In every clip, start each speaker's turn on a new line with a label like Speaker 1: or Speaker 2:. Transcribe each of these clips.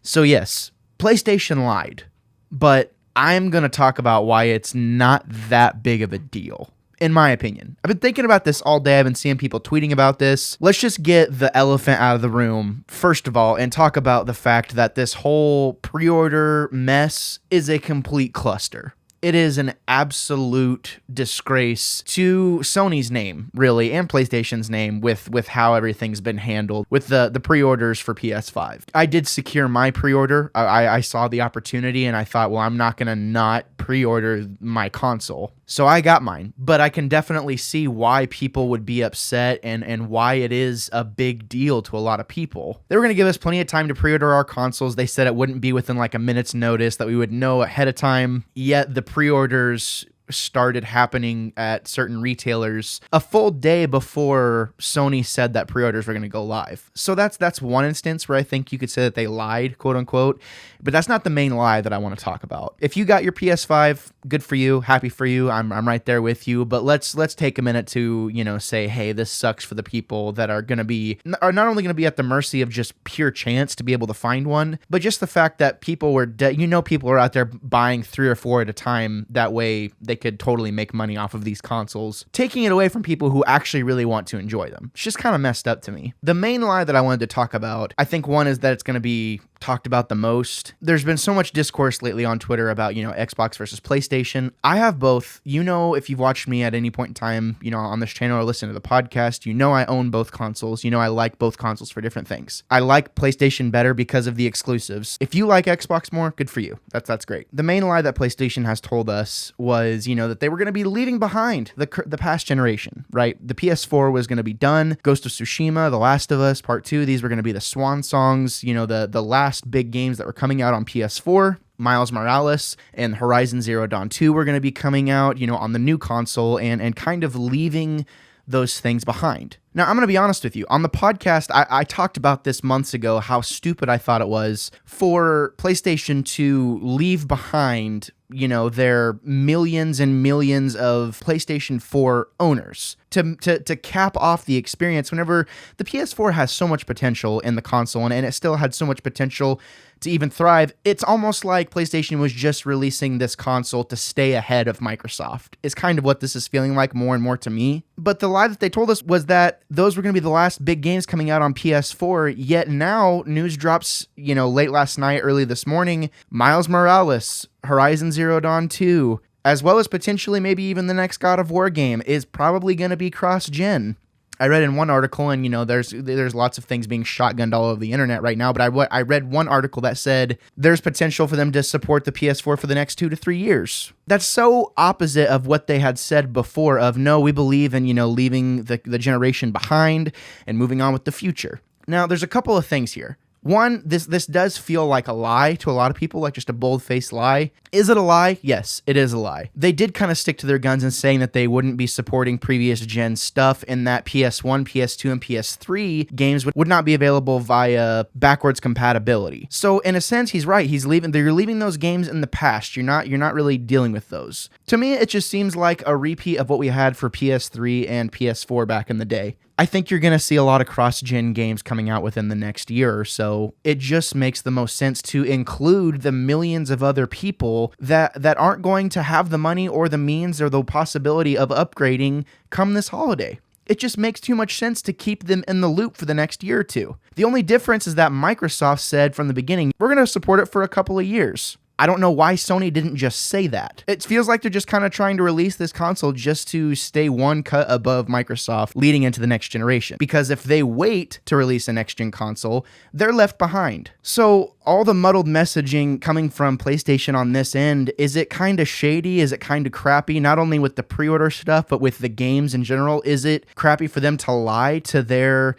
Speaker 1: So yes, PlayStation lied, but I'm going to talk about why it's not that big of a deal. In my opinion. I've been thinking about this all day. I've been seeing people tweeting about this. Let's just get the elephant out of the room, first of all, and talk about the fact that this whole pre-order mess is a complete cluster. It is an absolute disgrace to Sony's name, really, and PlayStation's name with how everything's been handled with the pre-orders for PS5. I did secure my pre-order. I saw the opportunity and I thought, well, I'm not going to not pre-order my console. So I got mine, but I can definitely see why people would be upset and why it is a big deal to a lot of people. They were going to give us plenty of time to pre-order our consoles. They said it wouldn't be within like a minute's notice, that we would know ahead of time. Yet the pre-orders started happening at certain retailers a full day before Sony said that pre-orders were going to go live. So that's one instance where I think you could say that they lied, quote unquote, but that's not the main lie that I want to talk about. If you got your PS5, good for you, happy for you. I'm right there with you, but let's take a minute to, say, hey, this sucks for the people that are not only going to be at the mercy of just pure chance to be able to find one, but just the fact that people were people are out there buying 3 or 4 at a time. That way they could totally make money off of these consoles, taking it away from people who actually really want to enjoy them. It's just kind of messed up to me. The main lie that I wanted to talk about, I think one is that it's going to be talked about the most. There's been so much discourse lately on Twitter about, Xbox versus PlayStation. I have both. If you've watched me at any point in time, on this channel or listen to the podcast, I own both consoles. I like both consoles for different things. I like PlayStation better because of the exclusives. If you like Xbox more, good for you. That's great. The main lie that PlayStation has told us was, that they were going to be leaving behind the past generation, right? The PS4 was going to be done. Ghost of Tsushima, The Last of Us Part 2, these were going to be the swan songs, the last big games that were coming out on PS4. Miles Morales and Horizon Zero Dawn 2 were going to be coming out, on the new console and kind of leaving those things behind. Now, I'm going to be honest with you. On the podcast, I talked about this months ago, how stupid I thought it was for PlayStation to leave behind, their millions and millions of PlayStation 4 owners to cap off the experience whenever the PS4 has so much potential in the console and it still had so much potential to even thrive. It's almost like PlayStation was just releasing this console to stay ahead of Microsoft, is kind of what this is feeling like more and more to me. But the lie that they told us was that those were going to be the last big games coming out on PS4, yet now news drops, late last night, early this morning, Miles Morales, Horizon Zero Dawn 2, as well as potentially maybe even the next God of War game, is probably going to be cross-gen. I read in one article, and there's lots of things being shotgunned all over the internet right now, but I read one article that said there's potential for them to support the PS4 for the next 2 to 3 years. That's so opposite of what they had said before of, no, we believe in, leaving the generation behind and moving on with the future. Now, there's a couple of things here. One, this does feel like a lie to a lot of people, like just a bold-faced lie. Is it a lie? Yes, it is a lie. They did kind of stick to their guns in saying that they wouldn't be supporting previous gen stuff, and that PS1, PS2, and PS3 games would not be available via backwards compatibility. So in a sense, he's right. You're leaving those games in the past. You're not really dealing with those. To me, it just seems like a repeat of what we had for PS3 and PS4 back in the day. I think you're going to see a lot of cross-gen games coming out within the next year or so. It just makes the most sense to include the millions of other people that aren't going to have the money or the means or the possibility of upgrading come this holiday. It just makes too much sense to keep them in the loop for the next year or two. The only difference is that Microsoft said from the beginning, we're going to support it for a couple of years. I don't know why Sony didn't just say that. It feels like they're just kind of trying to release this console just to stay one cut above Microsoft leading into the next generation. Because if they wait to release a next-gen console, they're left behind. So all the muddled messaging coming from PlayStation on this end, is it kind of shady? Is it kind of crappy? Not only with the pre-order stuff, but with the games in general. Is it crappy for them to lie to their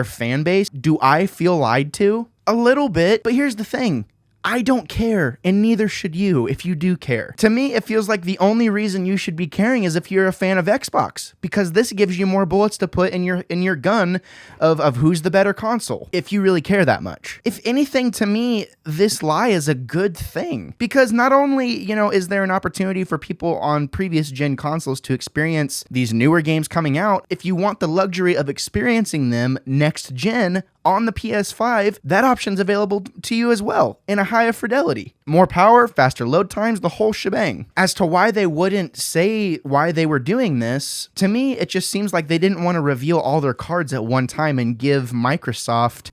Speaker 1: fan base? Do I feel lied to? A little bit, but here's the thing. I don't care, and neither should you if you do care. To me, it feels like the only reason you should be caring is if you're a fan of Xbox, because this gives you more bullets to put in your gun of who's the better console, if you really care that much. If anything, to me, this lie is a good thing, because not only, is there an opportunity for people on previous gen consoles to experience these newer games coming out, if you want the luxury of experiencing them next gen on the PS5, that option's available to you as well in a higher fidelity. More power, faster load times, the whole shebang. As to why they wouldn't say why they were doing this, to me, it just seems like they didn't want to reveal all their cards at one time and give Microsoft,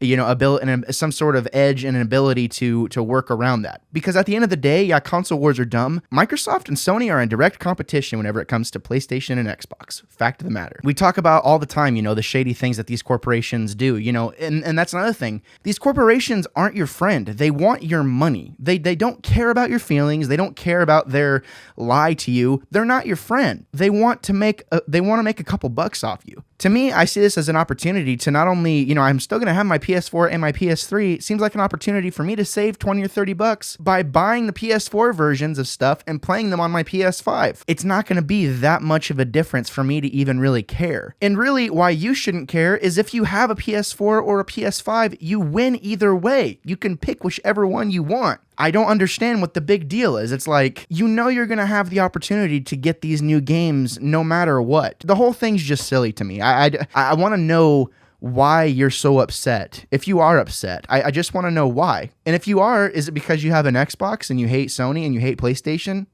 Speaker 1: some sort of edge and an ability to work around that. Because at the end of the day, yeah, console wars are dumb. Microsoft and Sony are in direct competition whenever it comes to PlayStation and Xbox. Fact of the matter. We talk about all the time, the shady things that these corporations do, and that's another thing. These corporations aren't your friend. They want your money. They don't care about your feelings. They don't care about their lie to you. They're not your friend. They want to make a couple bucks off you. To me, I see this as an opportunity to not only, I'm still going to have my PS4 and my PS3. It seems like an opportunity for me to save 20 or 30 bucks by buying the PS4 versions of stuff and playing them on my PS5. It's not going to be that much of a difference for me to even really care. And really, why you shouldn't care is if you have a PS4 or a PS5, you win either way. You can pick whichever one you want. I don't understand what the big deal is. It's like, you're going to have the opportunity to get these new games no matter what. The whole thing's just silly to me. I want to know why you're so upset. If you are upset, I just want to know why. And if you are, is it because you have an Xbox and you hate Sony and you hate PlayStation?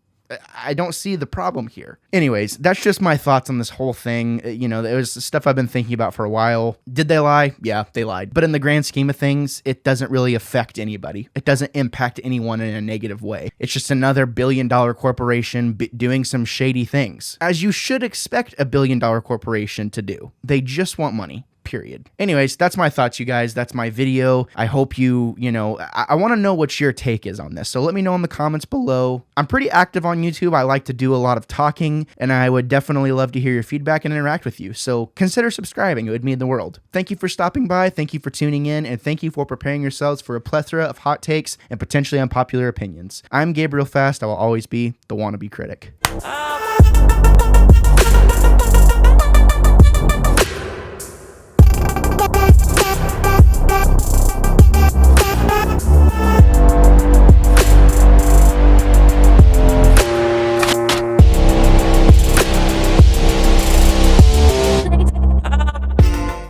Speaker 1: I don't see the problem here. Anyways, that's just my thoughts on this whole thing. It was stuff I've been thinking about for a while. Did they lie? Yeah, they lied. But in the grand scheme of things, it doesn't really affect anybody. It doesn't impact anyone in a negative way. It's just another billion-dollar corporation doing some shady things, as you should expect a billion-dollar corporation to do. They just want money. Period. Anyways, that's my thoughts, you guys. That's my video. I hope I want to know what your take is on this. So let me know in the comments below. I'm pretty active on YouTube. I like to do a lot of talking, and I would definitely love to hear your feedback and interact with you. So consider subscribing. It would mean the world. Thank you for stopping by. Thank you for tuning in, and thank you for preparing yourselves for a plethora of hot takes and potentially unpopular opinions. I'm Gabriel Fast. I will always be the wannabe critic.